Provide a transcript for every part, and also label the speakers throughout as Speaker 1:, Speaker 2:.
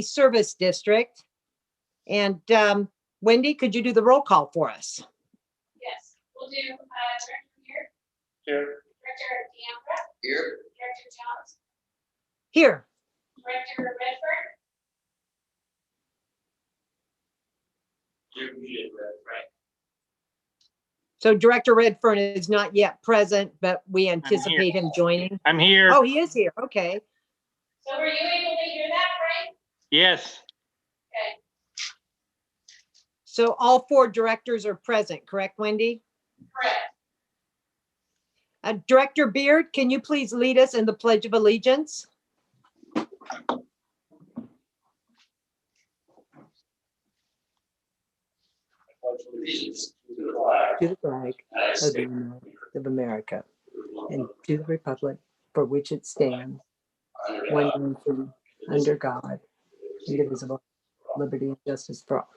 Speaker 1: Service District. And Wendy, could you do the roll call for us?
Speaker 2: Yes, we'll do Director here.
Speaker 3: Here.
Speaker 2: Director D'Ambra.
Speaker 3: Here.
Speaker 2: Director Jones.
Speaker 1: Here.
Speaker 2: Director Redford.
Speaker 3: You're muted, right?
Speaker 1: So Director Redfern is not yet present, but we anticipate him joining.
Speaker 4: I'm here.
Speaker 1: Oh, he is here. Okay.
Speaker 2: So were you able to hear that, Frank?
Speaker 4: Yes.
Speaker 2: Okay.
Speaker 1: So all 4 directors are present, correct, Wendy?
Speaker 2: Correct.
Speaker 1: Director Beard, can you please lead us in the Pledge of Allegiance?
Speaker 3: Allegiance to the
Speaker 1: flag of America and to the republic for which it stands, one nation, under God, indivisible, liberty and justice for all.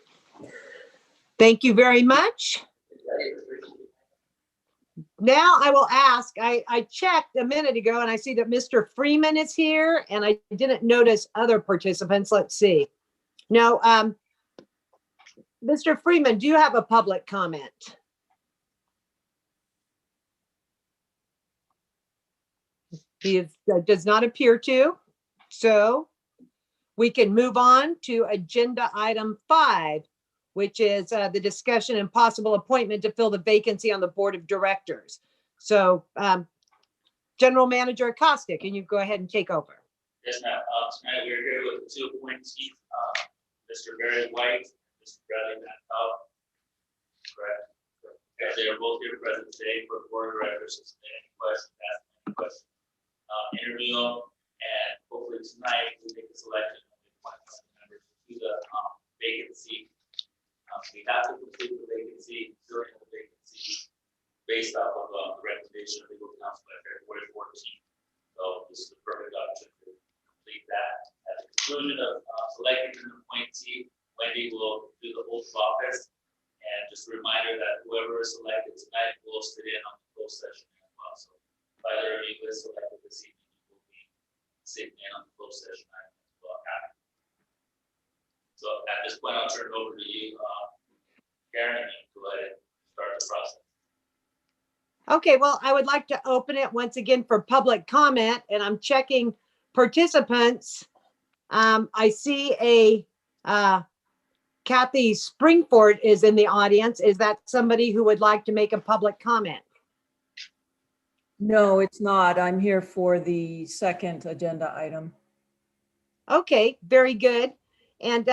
Speaker 1: Thank you very much. Now I will ask, I checked a minute ago and I see that Mr. Freeman is here and I didn't notice other participants. Let's see. No, Mr. Freeman, do you have a public comment? He does not appear to. So we can move on to agenda item 5, which is the discussion and possible appointment to fill the vacancy on the board of directors. So General Manager Acosta, can you go ahead and take over?
Speaker 3: Yes, ma'am. Tonight we're here with 2 appointees, Mr. Barry White, Mr. Bradley Manpower. Correct. As they are both here present today for the board of directors. If there's any questions, ask any questions, interview them, and hopefully tonight we make a selection of the appointment members to the vacancy. We have to complete the vacancy during the vacancy based off of the recommendation of legal counsel at February 14th. So this is the perfect opportunity to complete that. At the conclusion of selecting an appointee, Wendy will do the oath of office. And just a reminder that whoever is selected tonight will sit in on the closed session as well. So if either of you is selected this evening, you will be sitting in on the closed session as well. So at this point, I'll turn it over to you, Karen, and go ahead and start the process.
Speaker 1: Okay, well, I would like to open it once again for public comment, and I'm checking participants. I see a Kathy Springford is in the audience. Is that somebody who would like to make a public comment?
Speaker 5: No, it's not. I'm here for the second agenda item.
Speaker 1: Okay, very good. And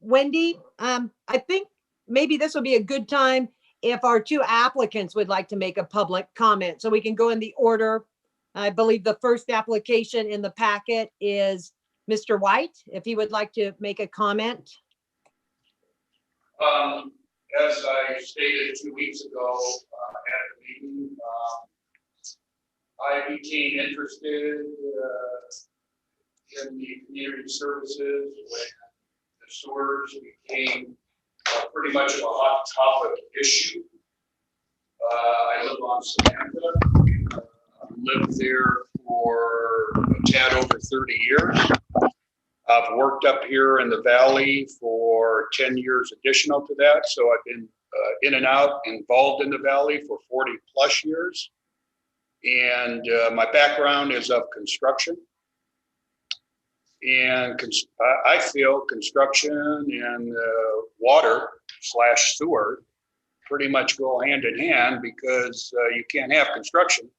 Speaker 1: Wendy, I think maybe this will be a good time if our 2 applicants would like to make a public comment, so we can go in the order. I believe the first application in the packet is Mr. White, if he would like to make a comment.
Speaker 6: As I stated 2 weeks ago at the meeting, I became interested in the community services when the sewers became pretty much of a hot topic issue. I live on Samantha. Lived there for a tad over 30 years. I've worked up here in the valley for 10 years additional to that. So I've been in and out, involved in the valley for 40 plus years. And my background is of construction. And I feel construction and water / sewer pretty much go hand in hand, because you can't have construction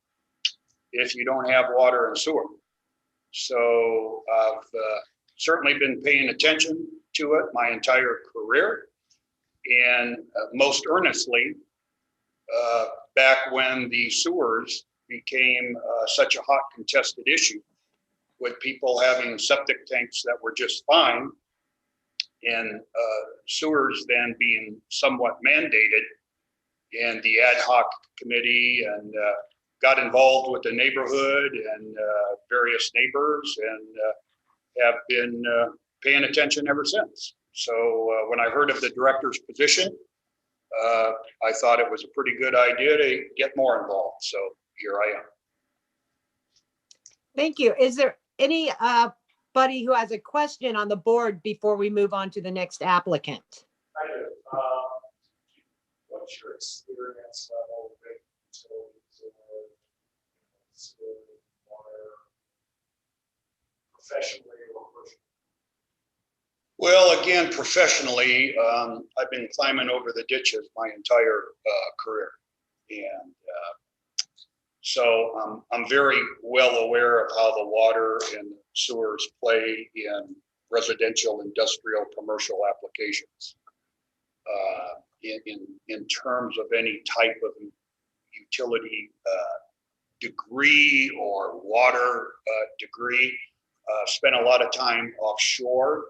Speaker 6: if you don't have water and sewer. So I've certainly been paying attention to it my entire career, and most earnestly back when the sewers became such a hot contested issue, with people having septic tanks that were just fine, and sewers then being somewhat mandated, and the ad hoc committee and got involved with the neighborhood and various neighbors, and have been paying attention ever since. So when I heard of the director's position, I thought it was a pretty good idea to get more involved. So here I am.
Speaker 1: Thank you. Is there any anybody who has a question on the board before we move on to the next applicant?
Speaker 4: I do. What's your experience level with utilities or sewer, water, professionally or personally?
Speaker 6: Well, again, professionally, I've been climbing over the ditches my entire career. And so I'm very well aware of how the water and sewers play in residential, industrial, commercial applications. In terms of any type of utility degree or water degree, spent a lot of time offshore,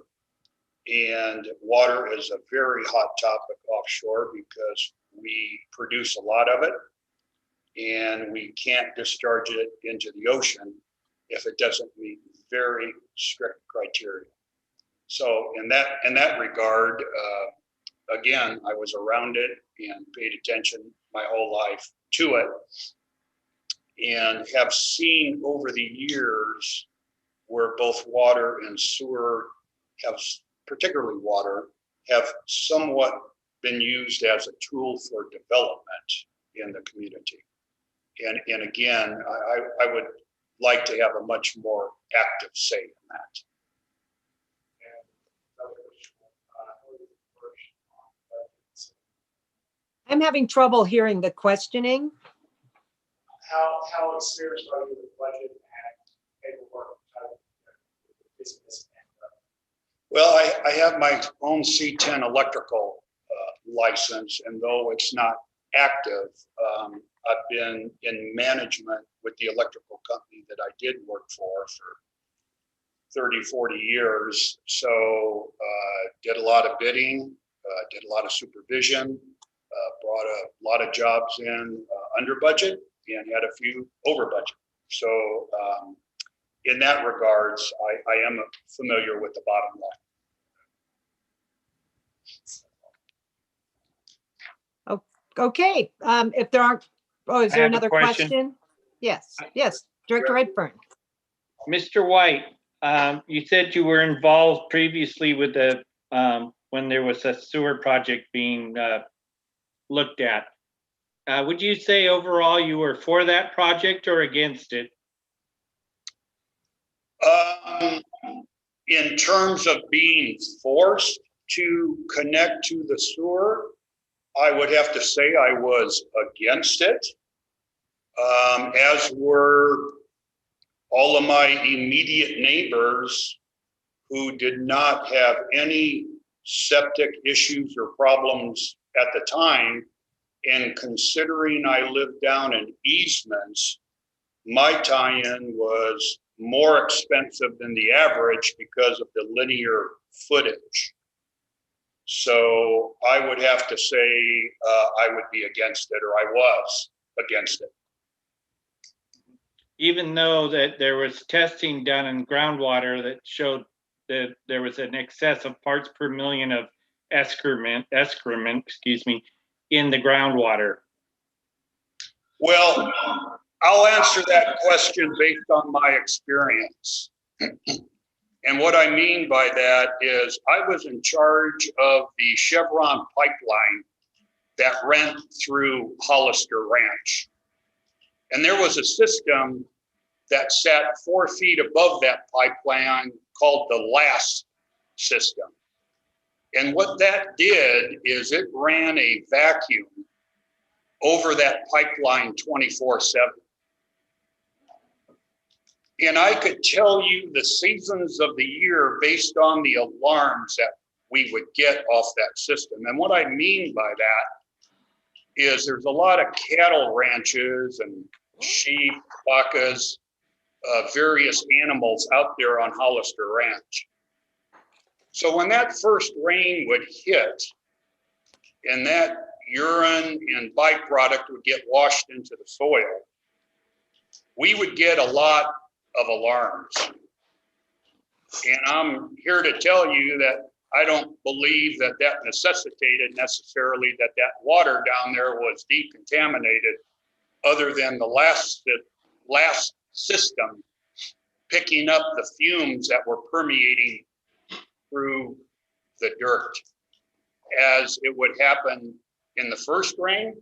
Speaker 6: and water is a very hot topic offshore because we produce a lot of it and we can't discharge it into the ocean if it doesn't meet very strict criteria. So in that regard, again, I was around it and paid attention my whole life to it, and have seen over the years where both water and sewer have, particularly water, have somewhat been used as a tool for development in the community. And again, I would like to have a much more active say in that.
Speaker 1: I'm having trouble hearing the questioning.
Speaker 4: How experienced are you with budget and paperwork? Business
Speaker 6: Well, I have my own C10 electrical license, and though it's not active, I've been in management with the electrical company that I did work for 30, 40 years. So did a lot of bidding, did a lot of supervision, brought a lot of jobs in under budget and had a few over budget. So in that regards, I am familiar with the bottom line.
Speaker 1: Okay, if there aren't, is
Speaker 7: I
Speaker 1: there
Speaker 7: have a
Speaker 1: another
Speaker 7: question.
Speaker 1: question? Yes, Director Redfern.
Speaker 7: Mr. White, you said you were involved previously with the, when there was a sewer project being looked at. Would you say overall you were for that project or against it?
Speaker 6: In terms of being forced to connect to the sewer, I would have to say I was against it, as were all of my immediate neighbors who did not have any septic issues or problems at the time. And considering I lived down in easements, my tie-in was more expensive than the average because of the linear footage. So I would have to say I would be against it, or I was against it.
Speaker 7: Even though that there was testing done in groundwater that showed that there was an excess of parts per million of excrement, in the groundwater.
Speaker 6: Well, I'll answer that question based on my experience. And what I mean by that is I was in charge of the Chevron pipeline that ran through Hollister Ranch. And there was a system that sat 4 feet above that pipeline called the last system. And what that did is it ran a vacuum over that pipeline 24/7. And I could tell you the seasons of the year based on the alarms that we would get off that system. And what I mean by that is there's a lot of cattle ranches and sheep, vacas, various animals out there on Hollister Ranch. So when that first rain would hit and that urine and byproduct would get washed into the soil, we would get a lot of alarms. And I'm here to tell you that I don't believe that that necessitated necessarily that that water down there was decontaminated, other than the last system picking up the fumes that were permeating through the dirt, as it would happen in the first rain,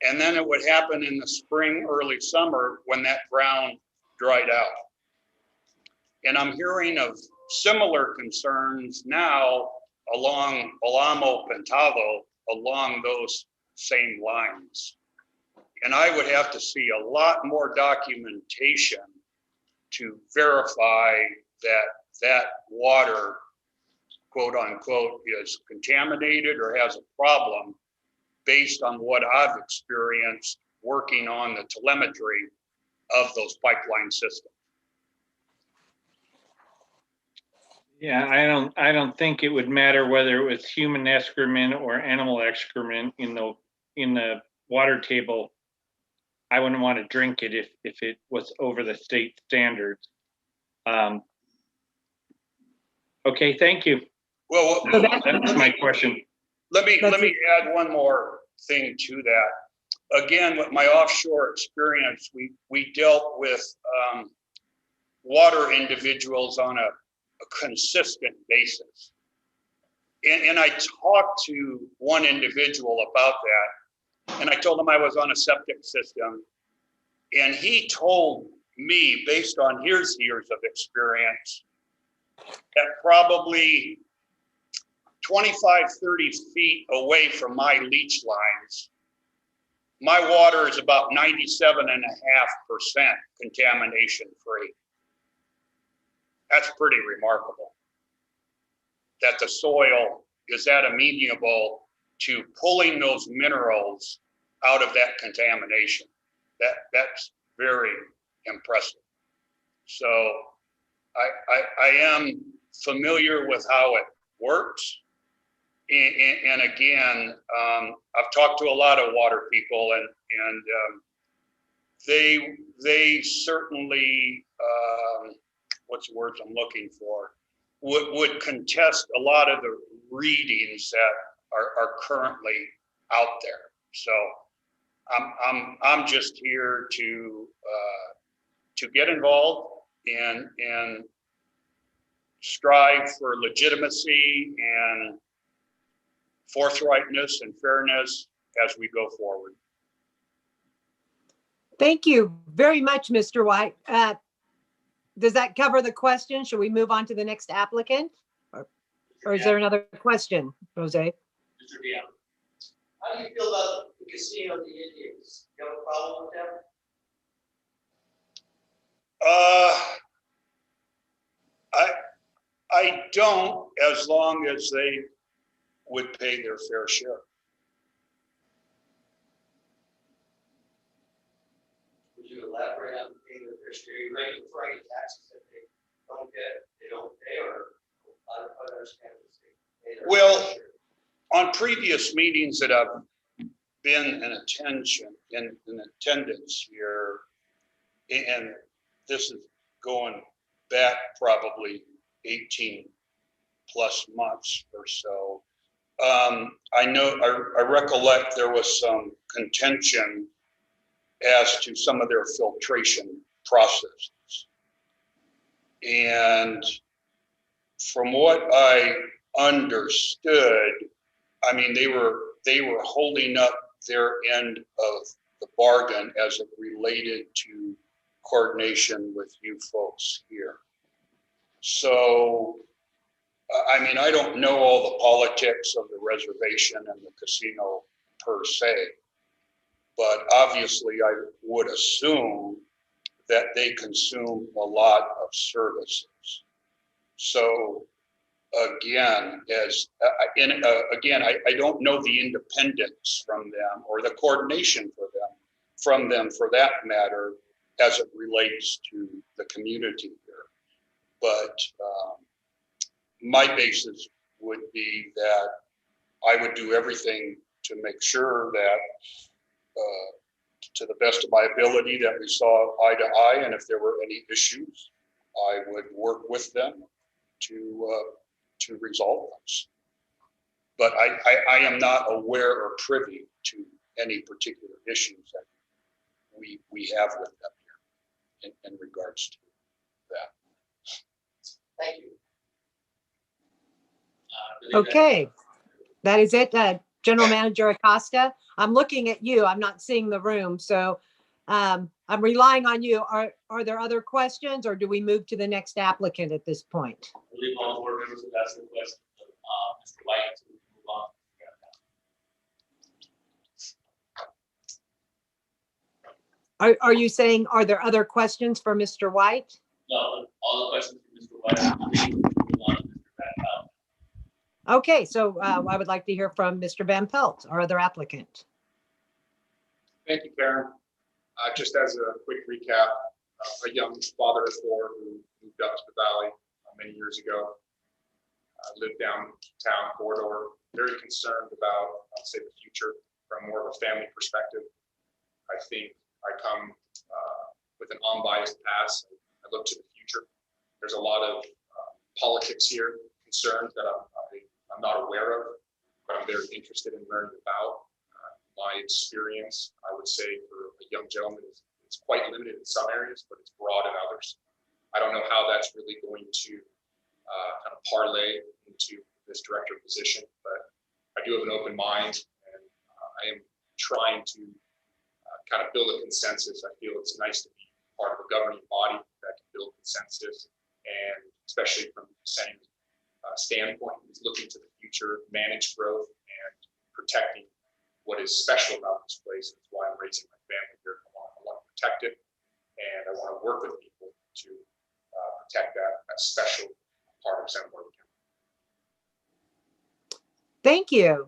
Speaker 6: and then it would happen in the spring, early summer, when that ground dried out. And I'm hearing of similar concerns now along Alamo Pintado, along those same lines. And I would have to see a lot more documentation to verify that that water, quote unquote, is contaminated or has a problem, based on what I've experienced working on the telemetry of those pipeline systems.
Speaker 7: Yeah, I don't think it would matter whether it was human excrement or animal excrement in the water table. I wouldn't want to drink it if it was over the state standards. Okay, thank you.
Speaker 6: Well,
Speaker 7: That's my question.
Speaker 6: let me add one more thing to that. Again, with my offshore experience, we dealt with water individuals on a consistent basis. And I talked to one individual about that, and I told him I was on a septic system, and he told me, based on his years of experience, that probably 25, 30 feet away from my leach lines, my water is about 97.5% contamination free. That's pretty remarkable, that the soil is that amenable to pulling those minerals out of that contamination. That's very impressive. So I am familiar with how it works. And again, I've talked to a lot of water people, and they certainly, what's the words I'm looking for, would contest a lot of the readings that are currently out there. So I'm just here to get involved and strive for legitimacy and forthrightness and fairness as we go forward.
Speaker 1: Thank you very much, Mr. White. Does that cover the question? Should we move on to the next applicant? Or is there another question, Jose?
Speaker 3: Mr. Dion.
Speaker 4: How do you feel about the casino, the Indians? You have a problem with them?
Speaker 6: I don't, as long as they would pay their fair share.
Speaker 4: Would you elaborate on paying their fair share? You're ready for any taxes that they don't pay, or I don't understand this thing.
Speaker 6: Well, on previous meetings that I've been in attendance here, and this is going back probably 18 plus months or so, I recollect there was some contention as to some of their filtration processes. And from what I understood, I mean, they were holding up their end of the bargain as it related to coordination with you folks here. So, I mean, I don't know all the politics of the reservation and the casino per se, but obviously I would assume that they consume a lot of services. So again, I don't know the independence from them or the coordination from them for that matter, as it relates to the community here. But my basis would be that I would do everything to make sure that, to the best of my ability, that we saw eye to eye, and if there were any issues, I would work with them to resolve those. But I am not aware or privy to any particular issues that we have with them here in regards to that.
Speaker 4: Thank you.
Speaker 3: I believe that-
Speaker 1: Okay, that is it. General Manager Acosta, I'm looking at you. I'm not seeing the room, so I'm relying on you. Are there other questions, or do we move to the next applicant at this point?
Speaker 3: I believe all board members have asked the question of Mr. White to move on.
Speaker 1: Are you saying, are there other questions for Mr. White?
Speaker 3: No, all the questions for Mr. White. I believe we move on to Mr. Van Pelt.
Speaker 1: Okay, so I would like to hear from Mr. Van Pelt, our other applicant.
Speaker 6: Thank you, Karen. Just as a quick recap, a young father of four who moved up to the valley many years ago. Lived downtown corridor, very concerned about, I'd say, the future from more of a family perspective. I think I come with an unbiased past. I look to the future. There's a lot of politics here, concerns that I'm not aware of, but I'm very interested in learning about. My experience, I would say, for a young gentleman is quite limited in some areas, but it's broad in others. I don't know how that's really going to kind of parlay into this director position, but I do have an open mind, and I am trying to kind of build a consensus. I feel it's nice to be part of a governing body that can build consensus, and especially from the same standpoint, is looking to the future, manage growth, and protecting what is special about this place. That's why I'm raising my family here. I want to protect it, and I want to work with people to protect that special part of San Bernardino County.
Speaker 1: Thank you.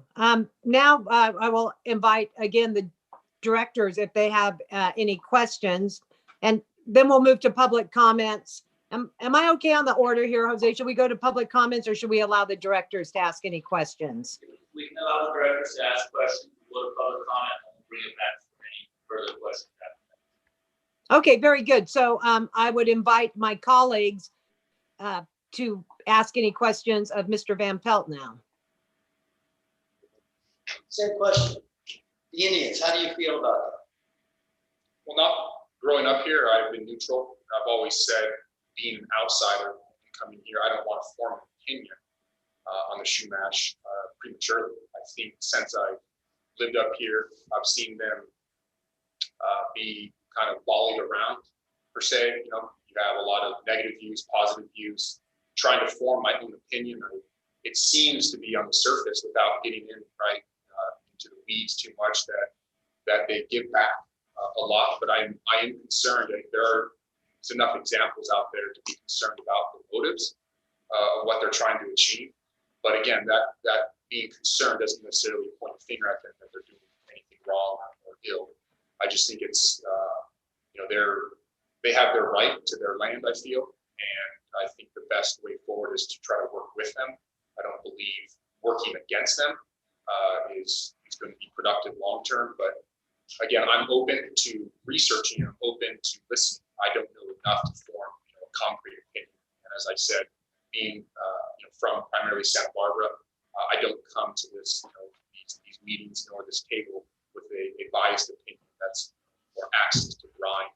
Speaker 1: Now I will invite again the directors if they have any questions, and then we'll move to public comments. Am I okay on the order here, Jose? Should we go to public comments, or should we allow the directors to ask any questions?
Speaker 3: We can allow the directors to ask questions, we'll go to public comment, and we'll bring it back for any further questions.
Speaker 1: Okay, very good. So I would invite my colleagues to ask any questions of Mr. Van Pelt now.
Speaker 4: Same question. The Indians, how do you feel about that?
Speaker 6: Well, not growing up here, I've been neutral. I've always said, being an outsider and coming here, I don't want to form an opinion on the Chumash prematurely. I think since I lived up here, I've seen them be kind of volleyed around, per se. You know, you have a lot of negative views, positive views. Trying to form my own opinion, it seems to be on the surface without getting in right into the weeds too much that they give back a lot. But I am concerned that there's enough examples out there to be concerned about the motives of what they're trying to achieve. But again, that being concerned doesn't necessarily point a finger at them that they're doing anything wrong or ill. I just think it's you know, they have their right to their land, I feel, and I think the best way forward is to try to work with them. I don't believe working against them is going to be productive long term. But again, I'm open to researching. I'm open to listening. I don't know enough to form a concrete opinion. And as I said, being from primarily Santa Barbara, I don't come to this these meetings nor this table with a biased opinion. That's more access to grind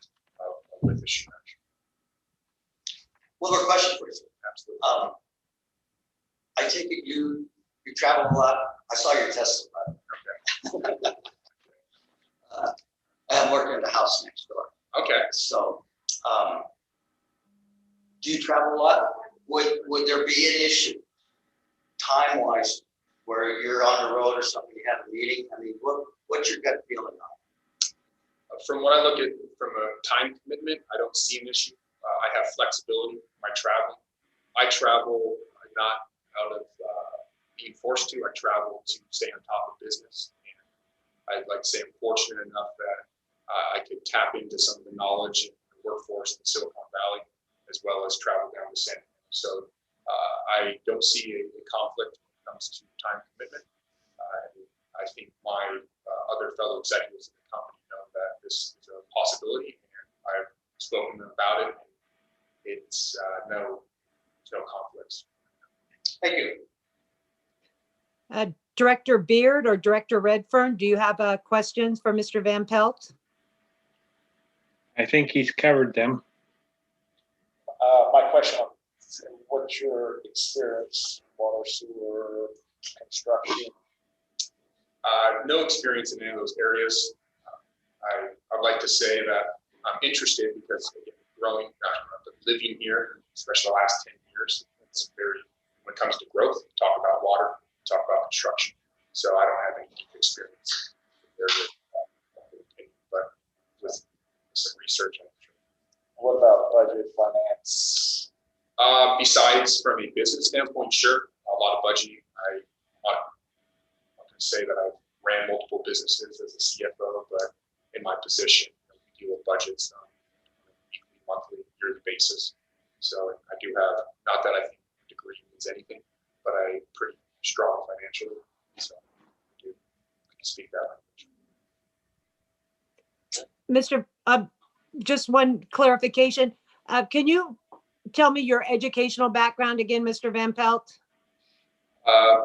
Speaker 6: with the Chumash.
Speaker 4: One more question for you.
Speaker 6: Absolutely.
Speaker 4: I take it you travel a lot. I saw your testimony. I'm working at a house next door.
Speaker 6: Okay.
Speaker 4: So, do you travel a lot? Would there be an issue time-wise where you're on the road or something, you have a meeting? I mean, what's your gut feeling on it?
Speaker 6: From what I look at from a time commitment, I don't see an issue. I have flexibility in my travel. I travel not out of being forced to. I travel to stay on top of business. And I'd like to say I'm fortunate enough that I could tap into some of the knowledge and the workforce in Silicon Valley, as well as travel down to San Diego. So I don't see a conflict when it comes to time commitment. I think my other fellow executives in the company know that this is a possibility, and I've spoken to them about it. It's no conflicts.
Speaker 4: Thank you.
Speaker 1: Director Beard or Director Redfern, do you have questions for Mr. Van Pelt?
Speaker 7: I think he's covered them.
Speaker 6: My question, what's your experience, water, sewer, construction?
Speaker 8: No experience in any of those areas. I'd like to say that I'm interested because growing, living here, especially the last 10 years, it's very, when it comes to growth, talk about water, talk about construction. So I don't have any deep experience there, but with some research, I'm sure.
Speaker 6: What about budget, finance?
Speaker 8: Besides from a business standpoint, sure, a lot of budgeting. I'm not going to say that I've ran multiple businesses as a CFO, but in my position, we deal with budgets on a weekly, monthly, yearly basis. So I do have, not that I think a degree means anything, but I'm pretty strong financially. So I can speak that language.
Speaker 1: Mr. Just one clarification. Can you tell me your educational background again, Mr. Van Pelt?
Speaker 8: I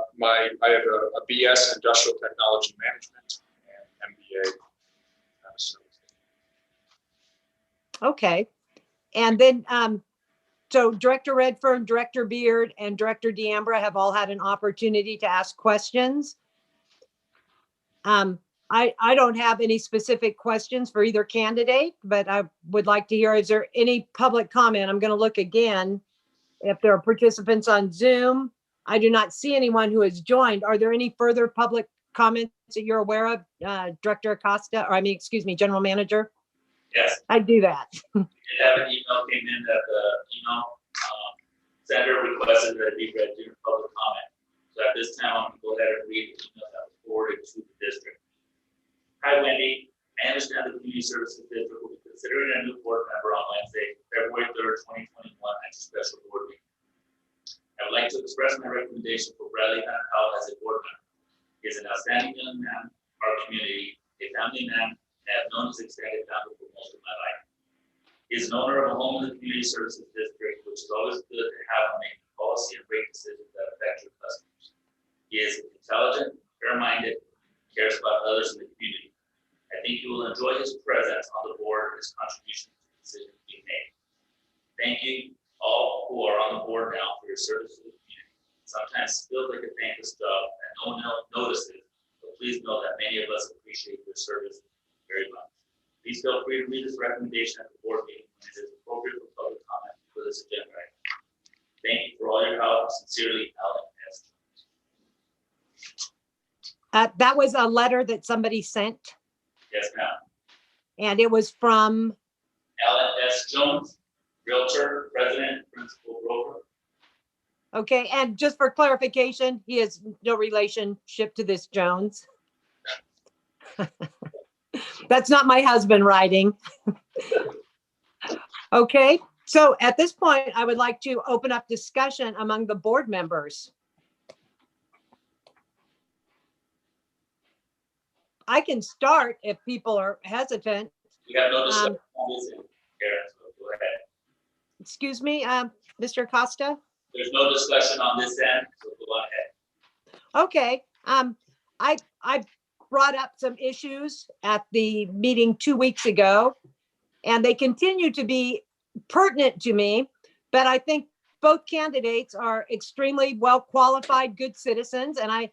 Speaker 8: have a BS in Industrial Technology Management and MBA.
Speaker 1: Okay. And then, so Director Redfern, Director Beard, and Director D'Ambra have all had an opportunity to ask questions. I don't have any specific questions for either candidate, but I would like to hear, is there any public comment? I'm going to look again. If there are participants on Zoom, I do not see anyone who has joined. Are there any further public comments that you're aware of, Director Acosta, or excuse me, General Manager?
Speaker 3: Yes,
Speaker 1: I do that.
Speaker 3: we did have an email came in that the sender requested that it be read during public comment. So at this time, I'm going to go ahead and read the email that was forwarded to the district. Hi, Wendy. I understand the Community Services District will be considering a new board member on Wednesday, February 3rd, 2021 at your special board meeting. I would like to express my recommendation for Bradley Van Pelt as a board member. He is an outstanding young man in our community, a family man, and I have known his extended family for most of my life. He is an owner of a home in the Community Services District, which is always good to have on making policy and rate decisions that affect your customers. He is intelligent, fair-minded, cares about others in the community. I think you will enjoy his presence on the board and his contribution to the decisions being made. Thank you all who are on the board now for your service to the community. Sometimes it feels like a thankless job and no one else notices, but please know that many of us appreciate your service very much. Please feel free to read this recommendation at the board meeting when it is appropriate for public comment for this agenda item. Thank you for all your help. Sincerely, Alan S.
Speaker 1: That was a letter that somebody sent,
Speaker 3: Yes, ma'am.
Speaker 1: and it was from,
Speaker 3: Alan S. Jones, Realtor, President, Principal Broker.
Speaker 1: okay, and just for clarification, he has no relationship to this Jones. That's not my husband writing. Okay, so at this point, I would like to open up discussion among the board members. I can start if people are hesitant.
Speaker 3: We have no discussion on this, Karen, so go ahead.
Speaker 1: Excuse me, Mr. Costa?
Speaker 3: There's no discussion on this end, so go ahead.
Speaker 1: Okay, I brought up some issues at the meeting 2 weeks ago, and they continue to be pertinent to me, but I think both candidates are extremely well qualified, good citizens, and I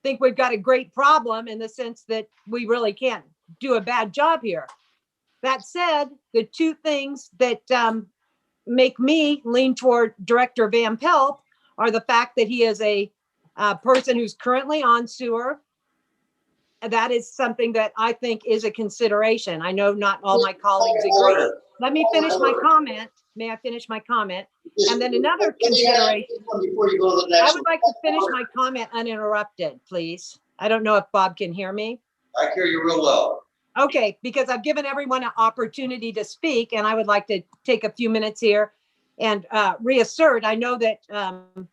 Speaker 1: think we've got a great problem in the sense that we really can't do a bad job here. That said, the two things that make me lean toward Director Van Pelt are the fact that he is a person who's currently on sewer. That is something that I think is a consideration. I know not all my colleagues agree. Let me finish my comment. May I finish my comment? And then another consideration.
Speaker 4: Before you go to the
Speaker 1: I
Speaker 4: next
Speaker 1: would like to finish my comment uninterrupted, please. I don't know if Bob can hear me.
Speaker 4: I hear you real well.
Speaker 1: Okay, because I've given everyone an opportunity to speak, and I would like to take a few minutes here and reassert. I know that one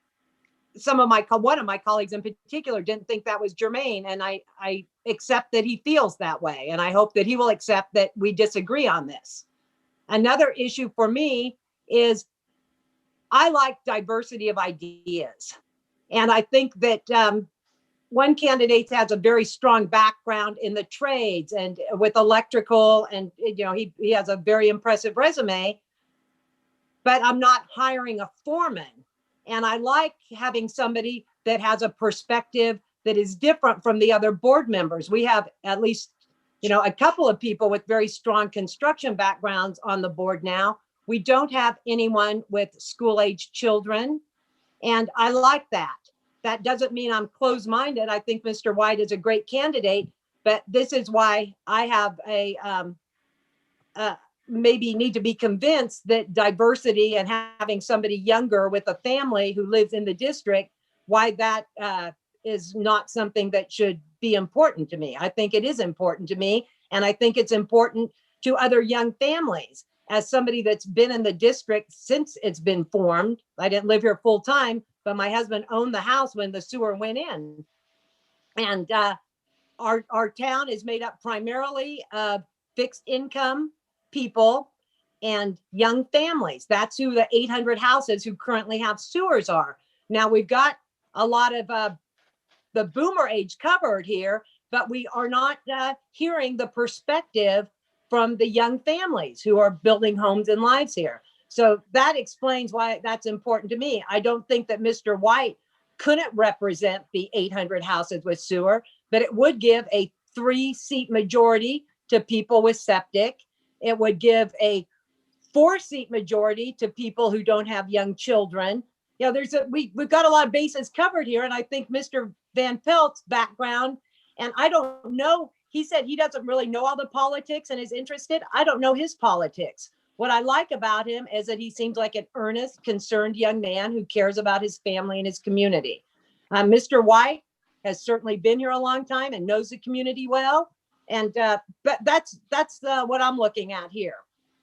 Speaker 1: of my colleagues in particular didn't think that was germane, and I accept that he feels that way, and I hope that he will accept that we disagree on this. Another issue for me is I like diversity of ideas, and I think that one candidate has a very strong background in the trades and with electrical, and he has a very impressive resume. but I'm not hiring a foreman. And I like having somebody that has a perspective that is different from the other board members. We have at least, a couple of people with very strong construction backgrounds on the board now. We don't have anyone with school-age children. And I like that. That doesn't mean I'm closed-minded. I think Mr. White is a great candidate, but this is why I have maybe need to be convinced that diversity and having somebody younger with a family who lives in the district, why that is not something that should be important to me. I think it is important to me. And I think it's important to other young families. As somebody that's been in the district since it's been formed, I didn't live here full time, but my husband owned the house when the sewer went in. And our town is made up primarily of fixed income people and young families. That's who the 800 houses who currently have sewers are. Now we've got a lot of the boomer age covered here, but we are not hearing the perspective from the young families who are building homes and lives here. So that explains why that's important to me. I don't think that Mr. White couldn't represent the 800 houses with sewer, but it would give a 3-seat majority to people with septic. It would give a 4-seat majority to people who don't have young children. We've got a lot of bases covered here. And I think Mr. Van Pelt's background, and I don't know, he said he doesn't really know all the politics and is interested. I don't know his politics. What I like about him is that he seems like an earnest, concerned young man who cares about his family and his community. Mr. White has certainly been here a long time and knows the community well. And but that's what I'm looking at here.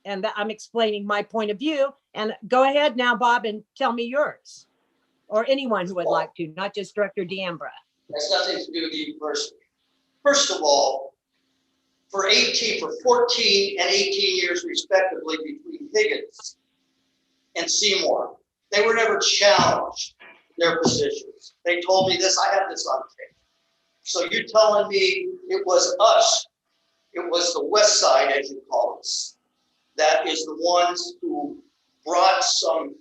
Speaker 1: And I'm explaining my point of view. And go ahead now, Bob, and tell me yours. Or anyone who would like to, not just Director D'Ambra.
Speaker 4: Has nothing to do with you personally. First of all, for 14 and 18 years respectively between Higgins and Seymour, they were never challenged in their positions. They told me this, I have this on tape. So you're telling me it was us, it was the West Side, as you call us, that is the ones who brought some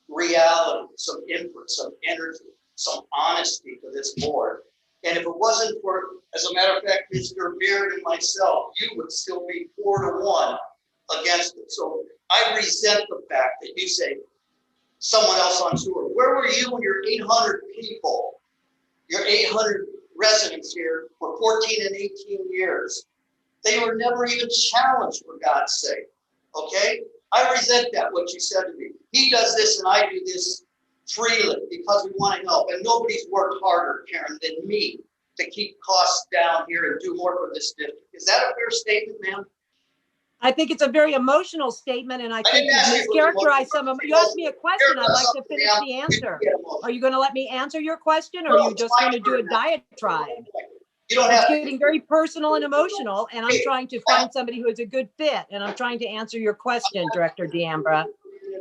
Speaker 4: reality, some input, some energy, some honesty to this board. And if it wasn't for, as a matter of fact, Mr. Beard and myself, you would still be 4-1 against it. So I resent the fact that you say someone else on sewer. Where were you when your 800 people, your 800 residents here for 14 and 18 years? They were never even challenged, for God's sake. Okay? I resent that, what you said to me. He does this and I do this freely because we want to help. And nobody's worked harder, Karen, than me to keep costs down here and do more for this district. Is that a fair statement, ma'am?
Speaker 1: I think it's a very emotional statement, and I think you mischaracterized some of them. You asked me a question. I'd like to finish the answer. Are you going to let me answer your question, or are you just going to do a diatribe?
Speaker 4: You don't have
Speaker 1: It's getting very personal and emotional, and I'm trying to find somebody who is a good fit, and I'm trying to answer your question, Director D'Ambra.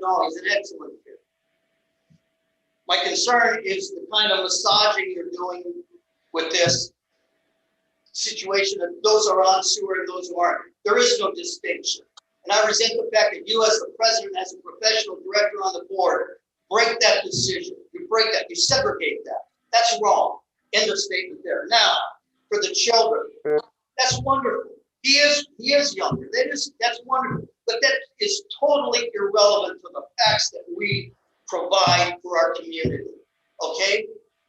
Speaker 4: No, he's an excellent fit. My concern is the kind of massaging you're doing with this situation, that those are on sewer and those who aren't. There is no distinction. And I resent the fact that you, as the president, as a professional director on the board, break that decision. You break that, you segregate that. That's wrong. End of statement there. Now, for the children, that's wonderful. He is younger. That's wonderful. But that is totally irrelevant to the facts that we provide for our community. Okay?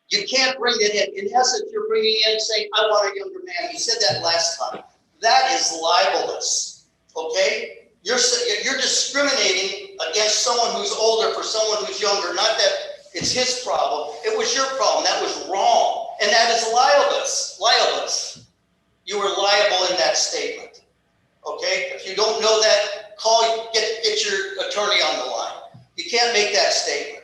Speaker 4: You can't bring it in. In essence, you're bringing in saying, I want a younger man. You said that last time. That is libelous. Okay? You're discriminating against someone who's older for someone who's younger. Not that it's his problem. It was your problem. That was wrong. And that is libelous. Libelous. You were liable in that statement. Okay? If you don't know that, get your attorney on the line. You can't make that statement.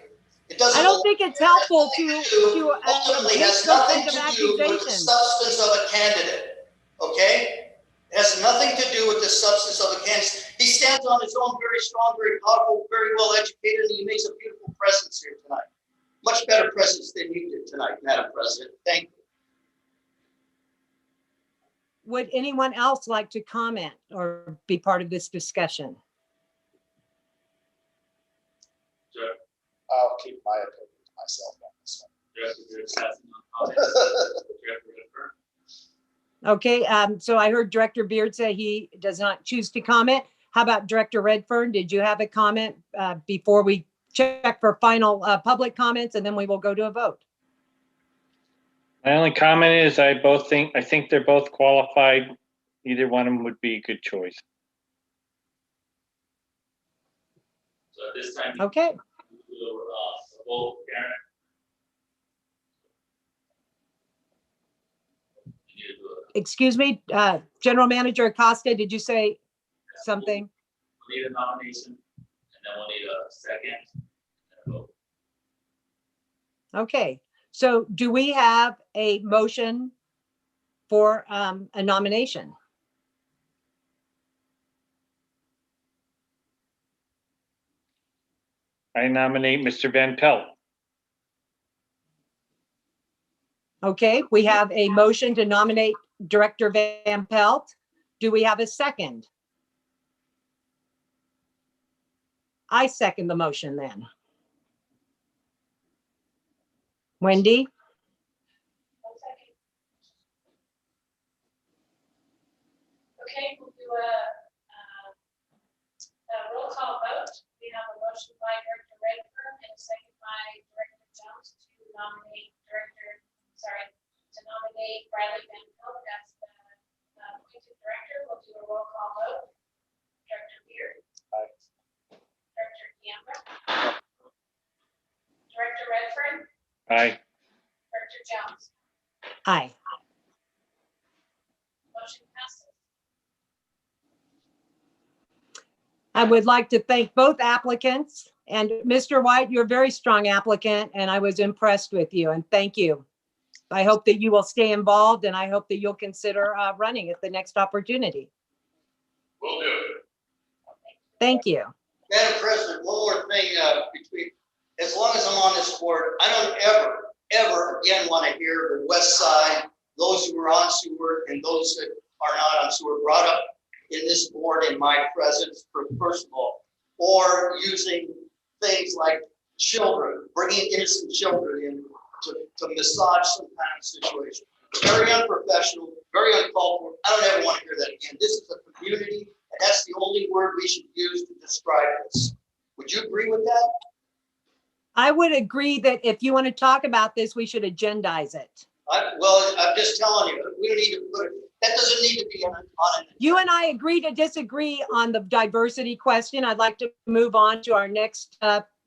Speaker 4: It doesn't.
Speaker 1: I don't think it's helpful to
Speaker 4: ultimately has nothing to do with the substance of a candidate. Okay? It has nothing to do with the substance of a candidate. He stands on his own, very strong, very powerful, very well educated, and he makes a beautiful presence here tonight. Much better presence than you did tonight, Madam President. Thank you.
Speaker 1: Would anyone else like to comment or be part of this discussion?
Speaker 9: I'll keep my opinion to myself on this one.
Speaker 3: Director Beard passing on comments. Director Redfern.
Speaker 1: Okay, so I heard Director Beard say he does not choose to comment. How about Director Redfern? Did you have a comment before we check for final public comments, and then we will go to a vote?
Speaker 7: My only comment is I think they're both qualified. Either one of them would be a good choice.
Speaker 3: So at this time,
Speaker 1: Okay,
Speaker 3: we'll vote, Karen. You need to do a-
Speaker 1: excuse me, General Manager Acosta, did you say something?
Speaker 3: We'll need a nomination, and then we'll need a second and a vote.
Speaker 1: Okay, so do we have a motion for a nomination?
Speaker 7: I nominate Mr. Van Pelt.
Speaker 1: Okay, we have a motion to nominate Director Van Pelt. Do we have a second? I second the motion then. Wendy?
Speaker 2: 1 second. Okay, we'll do a roll call vote. We have a motion by Director Redfern and a second by Director Jones to nominate Bradley Van Pelt as the appointed director. We'll do a roll call vote. Director Beard.
Speaker 9: Aye.
Speaker 2: Director Gamble. Director Redfern.
Speaker 7: Aye.
Speaker 2: Director Jones.
Speaker 1: Aye.
Speaker 2: Motion passes.
Speaker 1: I would like to thank both applicants. And Mr. White, you're a very strong applicant, and I was impressed with you, and thank you. I hope that you will stay involved, and I hope that you'll consider running at the next opportunity.
Speaker 8: Will do.
Speaker 1: Thank you.
Speaker 4: Madam President, one more thing, as long as I'm on this board, I don't ever again want to hear the West Side, those who are on sewer and those that are not on sewer brought up in this board in my presence, first of all, or using things like children, bringing innocent children in to massage some kind of situation. Very unprofessional, very uncalled for. I don't ever want to hear that again. This is a community, and that's the only word we should use to describe this. Would you agree with that?
Speaker 1: I would agree that if you want to talk about this, we should agendize it.
Speaker 4: Well, I'm just telling you, we don't need to put it, that doesn't need to be on an.
Speaker 1: You and I agree to disagree on the diversity question. I'd like to move on to our next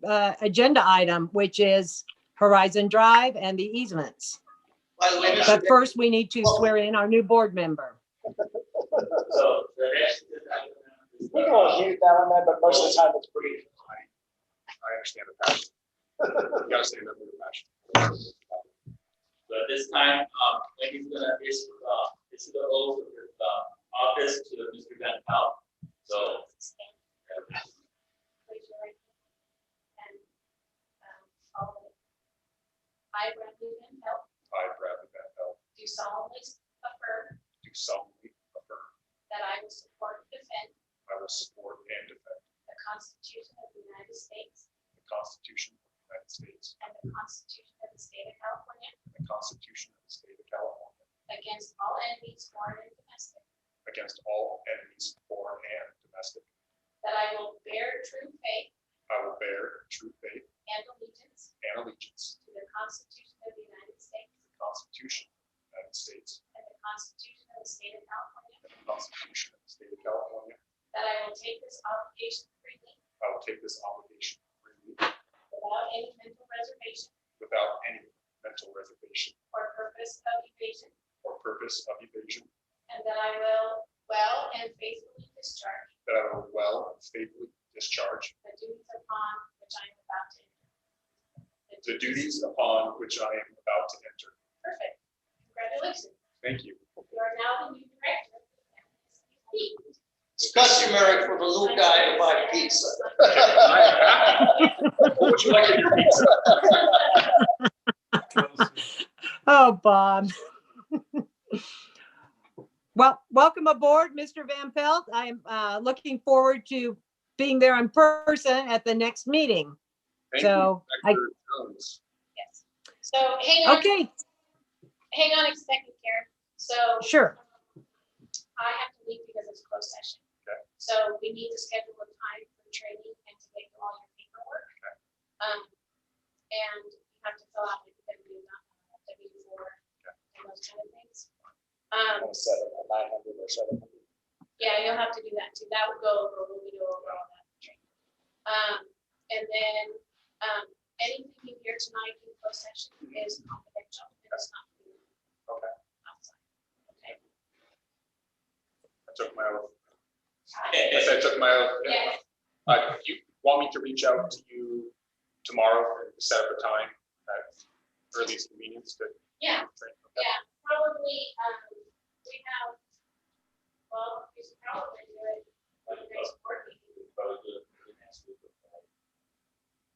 Speaker 1: agenda item, which is Horizon Drive and the easements.
Speaker 4: By the way,
Speaker 1: But first, we need to swear in our new board member.
Speaker 3: So the next.
Speaker 9: We can all hear that one, but most of the time it's pretty.
Speaker 8: I understand the passion. You gotta stand up for the passion.
Speaker 3: So at this time, Wendy's gonna issue the oath of his office to Mr. Van Pelt. So.
Speaker 2: Raise your right hand and follow it. I, Bradley Van Pelt,
Speaker 8: I, Bradley Van Pelt,
Speaker 2: do solemnly affirm
Speaker 8: do solemnly affirm
Speaker 2: that I will support and defend
Speaker 8: I will support and defend
Speaker 2: the Constitution of the United States
Speaker 8: the Constitution of the United States
Speaker 2: and the Constitution of the State of California
Speaker 8: and the Constitution of the State of California
Speaker 2: against all enemies, foreign and domestic,
Speaker 8: against all enemies, foreign and domestic.
Speaker 2: that I will bear true faith
Speaker 8: I will bear true faith
Speaker 2: and allegiance
Speaker 8: and allegiance
Speaker 2: to the Constitution of the United States
Speaker 8: to the Constitution of the United States
Speaker 2: and the Constitution of the State of California,
Speaker 8: and the Constitution of the State of California.
Speaker 2: that I will take this obligation freely
Speaker 8: I will take this obligation freely
Speaker 2: without any mental reservation
Speaker 8: without any mental reservation
Speaker 2: or purpose of evasion,
Speaker 8: or purpose of evasion,
Speaker 2: and that I will well and faithfully discharge
Speaker 8: that I will well and faithfully discharge
Speaker 2: the duties upon which I am about to enter.
Speaker 8: the duties upon which I am about to enter.
Speaker 2: Perfect. Congratulations.
Speaker 8: Thank you.
Speaker 2: You are now the new director.
Speaker 4: It's customary for the little guy to buy pizza.
Speaker 8: What would you like in your pizza?
Speaker 1: Oh, Bob. Well, welcome aboard, Mr. Van Pelt. I am looking forward to being there in person at the next meeting.
Speaker 6: Thank
Speaker 1: So,
Speaker 6: you, Dr. Jones.
Speaker 2: Yes. So hang on,
Speaker 1: okay,
Speaker 2: hang on a second, Karen. So
Speaker 1: sure.
Speaker 2: I have to leave because it's closed session.
Speaker 6: Okay.
Speaker 2: So we need to schedule a time for training and to get all your paperwork.
Speaker 6: Okay.
Speaker 2: And you have to fill out like W4 and those kind of things.
Speaker 9: 900 or 700.
Speaker 2: Yeah, you'll have to do that too. That would go over, we'll go over all that training. And then, anything you hear tonight in closed session is confidential. It's not.
Speaker 6: Okay.
Speaker 2: Outside. Okay.
Speaker 6: I took my oath. Yes, I took my oath.
Speaker 2: Yeah.
Speaker 8: You want me to reach out to you tomorrow and set up a time at earliest convenience to
Speaker 2: Yeah,
Speaker 8: train?
Speaker 2: yeah, probably, we have, well, we should probably do it when the next board meeting.
Speaker 3: Probably do it early next week.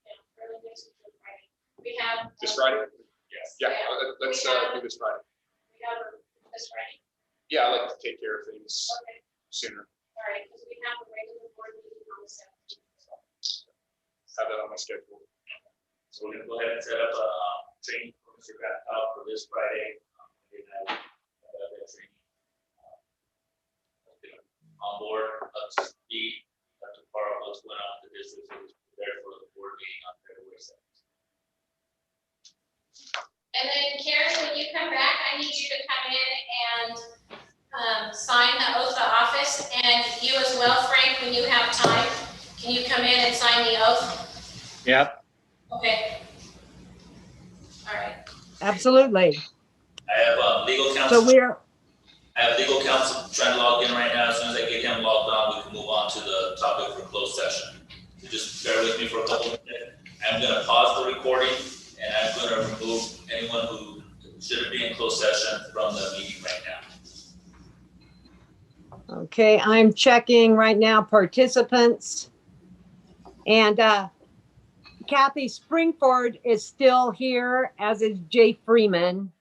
Speaker 2: Yeah, early next week, Friday. We have.
Speaker 8: This Friday?
Speaker 3: Yes.
Speaker 8: Yeah, let's do this Friday.
Speaker 2: We have this Friday.
Speaker 8: Yeah, I like to take care of things
Speaker 2: Okay,
Speaker 8: sooner.
Speaker 2: all right, because we have a regular board meeting on the 17th.
Speaker 8: Have that on my schedule.
Speaker 3: So we're gonna go ahead and set up a training for Mr. Graff for this Friday. We're gonna have that training. On board, up to speed, up to par of what's going on in the district, so he's prepared for the board meeting on February 7th.
Speaker 2: And then Karen, when you come back, I need you to come in and sign the oath of office. And you as well, Frank, when you have time, can you come in and sign the oath?
Speaker 7: Yep.
Speaker 2: Okay. All right.
Speaker 1: Absolutely.
Speaker 3: I have legal
Speaker 1: So
Speaker 3: counsel. I have legal counsel trying to log in right now. As soon as I get him logged on, we can move on to the topic for closed session. So just bear with me for a couple of minutes. I'm gonna pause the recording and I'm gonna remove anyone who shouldn't be in closed session from the meeting right now.
Speaker 1: Okay, I'm checking right now participants. And Kathy Springford is still here, as is Jay Freeman.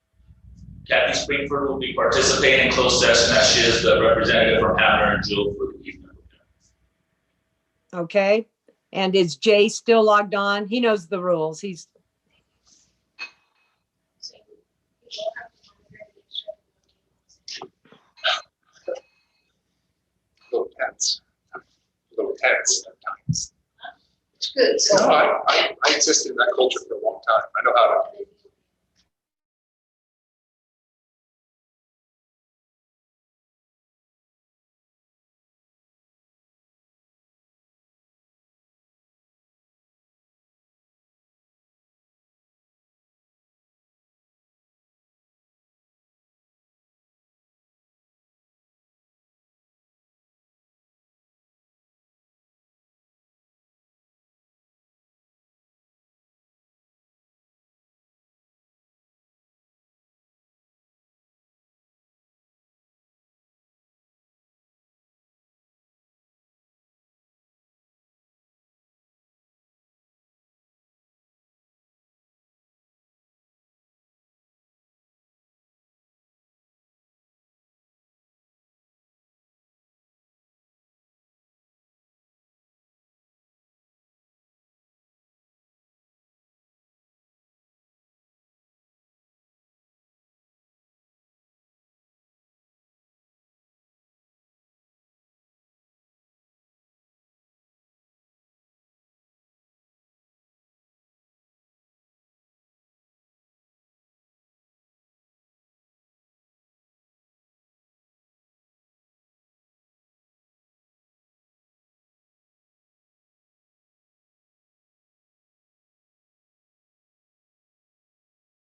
Speaker 3: Kathy Springford will be participating in closed session as she is the representative from Hamner and Jewel for the evening.
Speaker 1: Okay, and is Jay still logged on? He knows the rules. He's,
Speaker 8: A little tense. A little tense at times.
Speaker 4: It's good.
Speaker 8: No, I existed in that culture for a long time. I know how to